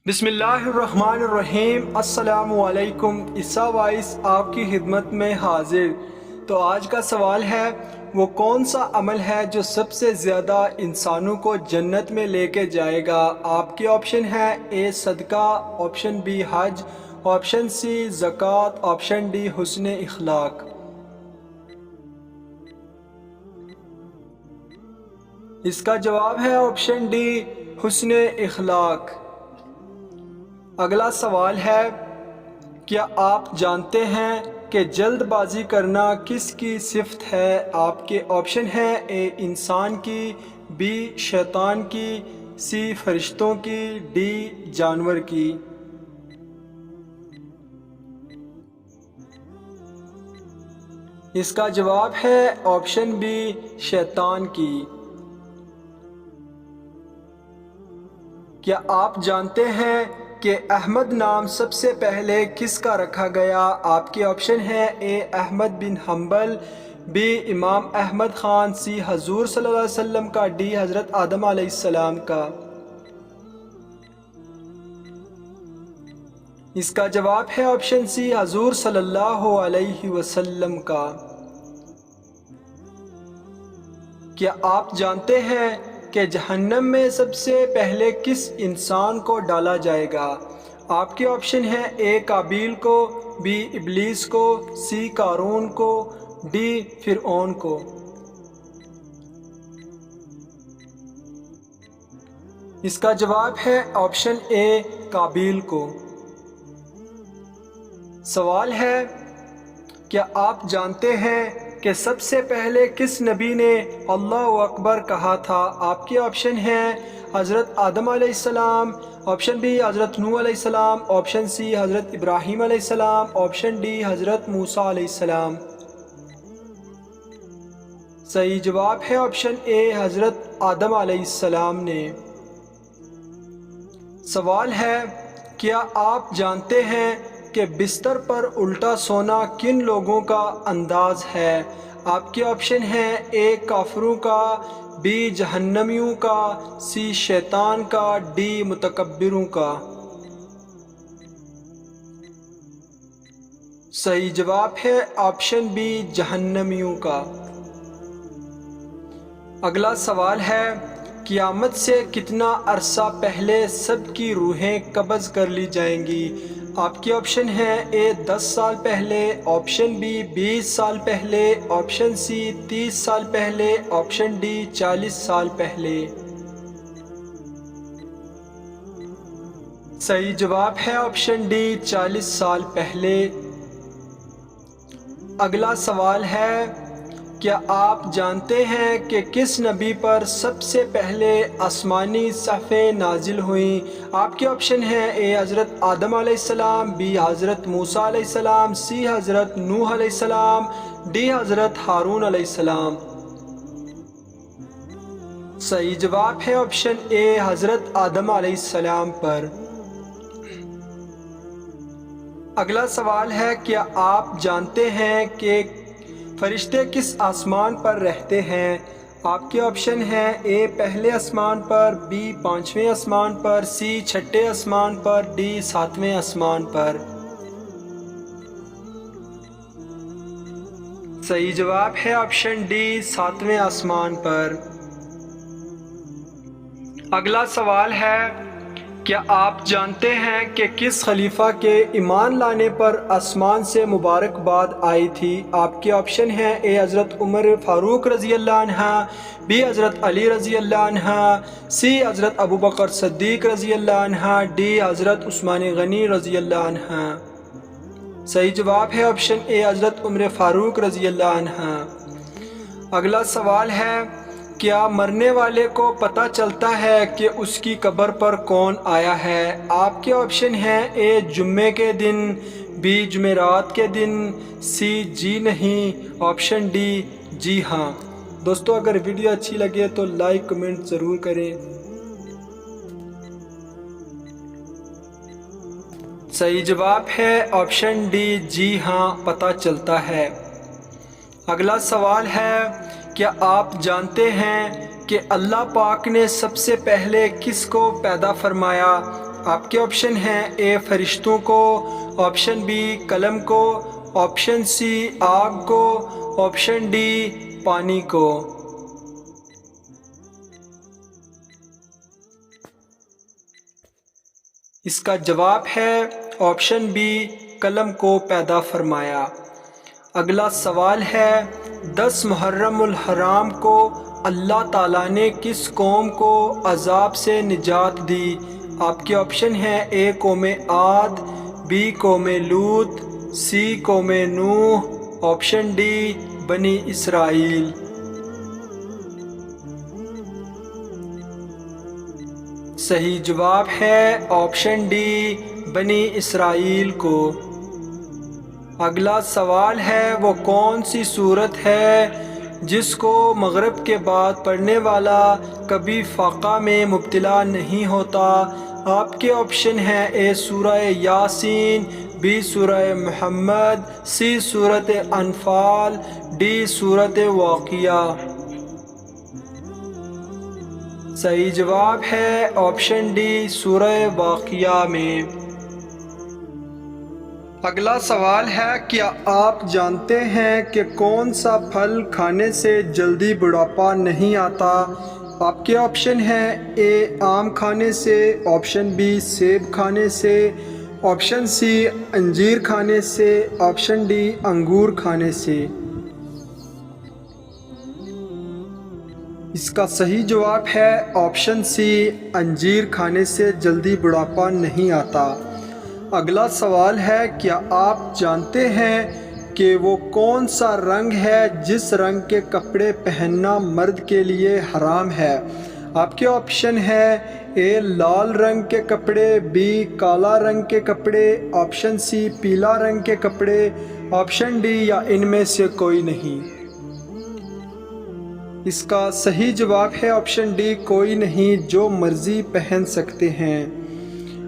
بسم اللہ الرحمن الرحیم۔ السلام علیکم۔ عیسیٰ وائس آپ کی خدمت میں حاضر۔ تو آج کا سوال ہے، وہ کون سا عمل ہے جو سب سے زیادہ انسانوں کو جنت میں لے کے جائے گا؟ آپ کے آپشن ہے اے صدقہ، آپشن بی حج، آپشن سی زکوٰۃ، آپشن ڈی حسن اخلاق۔ اس کا جواب ہے آپشن ڈی حسن اخلاق۔ اگلا سوال ہے، کیا آپ جانتے ہیں کہ جلد بازی کرنا کس کی صفت ہے؟ آپ کے آپشن ہیں اے انسان کی، بی شیطان کی، سی فرشتوں کی، ڈی جانور کی۔ اس کا جواب ہے آپشن بی شیطان کی۔ کیا آپ جانتے ہیں کہ احمد نام سب سے پہلے کس کا رکھا گیا؟ آپ کے آپشن ہیں اے احمد بن حنبل، بی امام احمد خان، سی حضور صلی اللہ علیہ وسلم کا، ڈی حضرت آدم علیہ السلام کا۔ اس کا جواب ہے آپشن سی حضور صلی اللہ علیہ وسلم کا۔ کیا آپ جانتے ہیں کہ جہنم میں سب سے پہلے کس انسان کو ڈالا جائے گا؟ آپ کے آپشن ہیں اے قابیل کو، بی ابلیس کو، سی قارون کو، ڈی فرعون کو۔ اس کا جواب ہے آپشن اے قابیل کو۔ سوال ہے، کیا آپ جانتے ہیں کہ سب سے پہلے کس نبی نے اللہ اکبر کہا تھا؟ آپ کے آپشن ہیں حضرت آدم علیہ السلام، آپشن بی حضرت نوح علیہ السلام، آپشن سی حضرت ابراہیم علیہ السلام، آپشن ڈی حضرت موسیٰ علیہ السلام۔ صحیح جواب ہے آپشن اے حضرت آدم علیہ السلام نے۔ سوال ہے، کیا آپ جانتے ہیں کہ بستر پر الٹا سونا کن لوگوں کا انداز ہے؟ آپ کے آپشن ہیں اے کافروں کا، بی جہنمیوں کا، سی شیطان کا، ڈی متکبروں کا۔ صحیح جواب ہے آپشن بی جہنمیوں کا۔ اگلا سوال ہے، قیامت سے کتنا عرصہ پہلے سب کی روحیں قبض کر لی جائیں گی؟ آپ کے آپشن ہیں اے 10 سال پہلے، آپشن بی 20 سال پہلے، آپشن سی 30 سال پہلے، آپشن ڈی 40 سال پہلے۔ صحیح جواب ہے آپشن ڈی 40 سال پہلے۔ اگلا سوال ہے، کیا آپ جانتے ہیں کہ کس نبی پر سب سے پہلے آسمانی صحفیں نازل ہوئیں؟ آپ کے آپشن ہیں اے حضرت آدم علیہ السلام، بی حضرت موسیٰ علیہ السلام، سی حضرت نوح علیہ السلام، ڈی حضرت ہارون علیہ السلام۔ صحیح جواب ہے آپشن اے حضرت آدم علیہ السلام پر۔ اگلا سوال ہے، کیا آپ جانتے ہیں کہ فرشتے کس آسمان پر رہتے ہیں؟ آپ کے آپشن ہیں اے پہلے آسمان پر، بی 5ویں آسمان پر، سی 6ٹھے آسمان پر، ڈی 7ویں آسمان پر۔ صحیح جواب ہے آپشن ڈی 7ویں آسمان پر۔ اگلا سوال ہے، کیا آپ جانتے ہیں کہ کس خلیفہ کے ایمان لانے پر آسمان سے مبارکباد آئی تھی؟ آپ کے آپشن ہیں اے حضرت عمر فاروق رضی اللہ عنہ، بی حضرت علی رضی اللہ عنہ، سی حضرت ابوبکر صدیق رضی اللہ عنہ، ڈی حضرت عثمان غنی رضی اللہ عنہ۔ صحیح جواب ہے آپشن اے حضرت عمر فاروق رضی اللہ عنہ۔ اگلا سوال ہے، کیا مرنے والے کو پتہ چلتا ہے کہ اس کی قبر پر کون آیا ہے؟ آپ کے آپشن ہیں اے جمعے کے دن، بی جمعرات کے دن، سی جی نہیں، آپشن ڈی جی ہاں۔ دوستو اگر ویڈیو اچھی لگے تو لائک کمنٹ ضرور کریں۔ صحیح جواب ہے آپشن ڈی جی ہاں، پتہ چلتا ہے۔ اگلا سوال ہے، کیا آپ جانتے ہیں کہ اللہ پاک نے سب سے پہلے کس کو پیدا فرمایا؟ آپ کے آپشن ہیں اے فرشتوں کو، آپشن بی قلم کو، آپشن سی آگ کو، آپشن ڈی پانی کو۔ اس کا جواب ہے آپشن بی قلم کو پیدا فرمایا۔ اگلا سوال ہے 10 محرم الحرام کو اللہ تعالیٰ نے کس قوم کو عذاب سے نجات دی؟ آپ کے آپشن ہیں اے قوم عاد، بی قوم لوط، سی قوم نوح، آپشن ڈی بنی اسرائیل۔ صحیح جواب ہے آپشن ڈی بنی اسرائیل کو۔ اگلا سوال ہے وہ کون سی سورت ہے جس کو مغرب کے بعد پڑھنے والا کبھی فاقہ میں مبتلا نہیں ہوتا؟ آپ کے آپشن ہیں اے سورہ یاسین، بی سورہ محمد، سی سورت انفال، ڈی سورت واقعہ۔ صحیح جواب ہے آپشن ڈی سورہ واقعہ میں۔ اگلا سوال ہے کیا آپ جانتے ہیں کہ کون سا پھل کھانے سے جلدی بڑھاپا نہیں آتا؟ آپ کے آپشن ہیں اے آم کھانے سے، آپشن بی سیب کھانے سے، آپشن سی انجیر کھانے سے، آپشن ڈی انگور کھانے سے۔ اس کا صحیح جواب ہے آپشن سی انجیر کھانے سے جلدی بڑھاپا نہیں آتا۔ اگلا سوال ہے کیا آپ جانتے ہیں کہ وہ کون سا رنگ ہے جس رنگ کے کپڑے پہننا مرد کے لیے حرام ہے؟ آپ کے آپشن ہے اے لال رنگ کے کپڑے، بی کالا رنگ کے کپڑے، آپشن سی پیلا رنگ کے کپڑے، آپشن ڈی یا ان میں سے کوئی نہیں۔ اس کا صحیح جواب ہے آپشن ڈی کوئی نہیں، جو مرضی پہن سکتے ہیں۔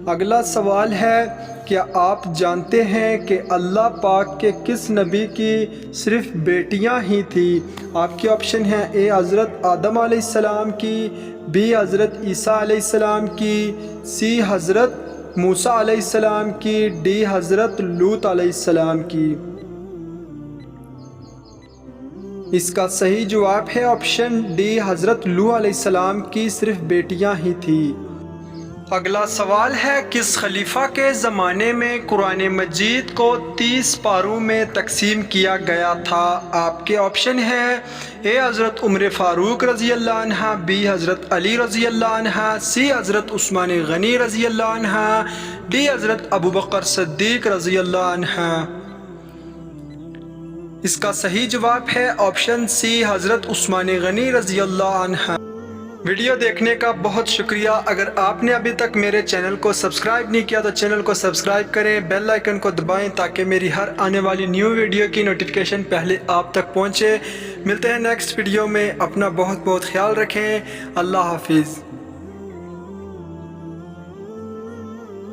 اگلا سوال ہے کیا آپ جانتے ہیں کہ اللہ پاک کے کس نبی کی صرف بیٹیاں ہی تھیں؟ آپ کے آپشن ہیں اے حضرت آدم علیہ السلام کی، بی حضرت عیسیٰ علیہ السلام کی، سی حضرت موسیٰ علیہ السلام کی، ڈی حضرت لوط علیہ السلام کی۔ اس کا صحیح جواب ہے آپشن ڈی حضرت لوط علیہ السلام کی صرف بیٹیاں ہی تھیں۔ اگلا سوال ہے کس خلیفہ کے زمانے میں قرآن مجید کو 30 پاروں میں تقسیم کیا گیا تھا؟ آپ کے آپشن ہیں اے حضرت عمر فاروق رضی اللہ عنہ، بی حضرت علی رضی اللہ عنہ، سی حضرت عثمان غنی رضی اللہ عنہ، ڈی حضرت ابوبکر صدیق رضی اللہ عنہ۔ اس کا صحیح جواب ہے آپشن سی حضرت عثمان غنی رضی اللہ عنہ۔ ویڈیو دیکھنے کا بہت شکریہ۔ اگر آپ نے ابھی تک میرے چینل کو سبسکرائب نہیں کیا تو چینل کو سبسکرائب کریں، بیل آئیکن کو دبائیں تاکہ میری ہر آنے والی نیو ویڈیو کی نوٹیفیکیشن پہلے آپ تک پہنچے۔ ملتے ہیں نیکسٹ ویڈیو میں، اپنا بہت خیال رکھیں۔ اللہ حافظ۔